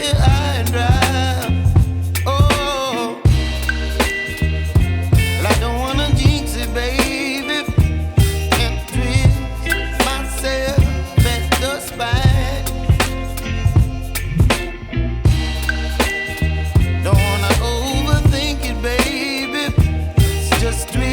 high and dry. Oh, well, I don't wanna jinx it, baby, and twist myself at the spine. Don't wanna overthink it, baby. It's just twist.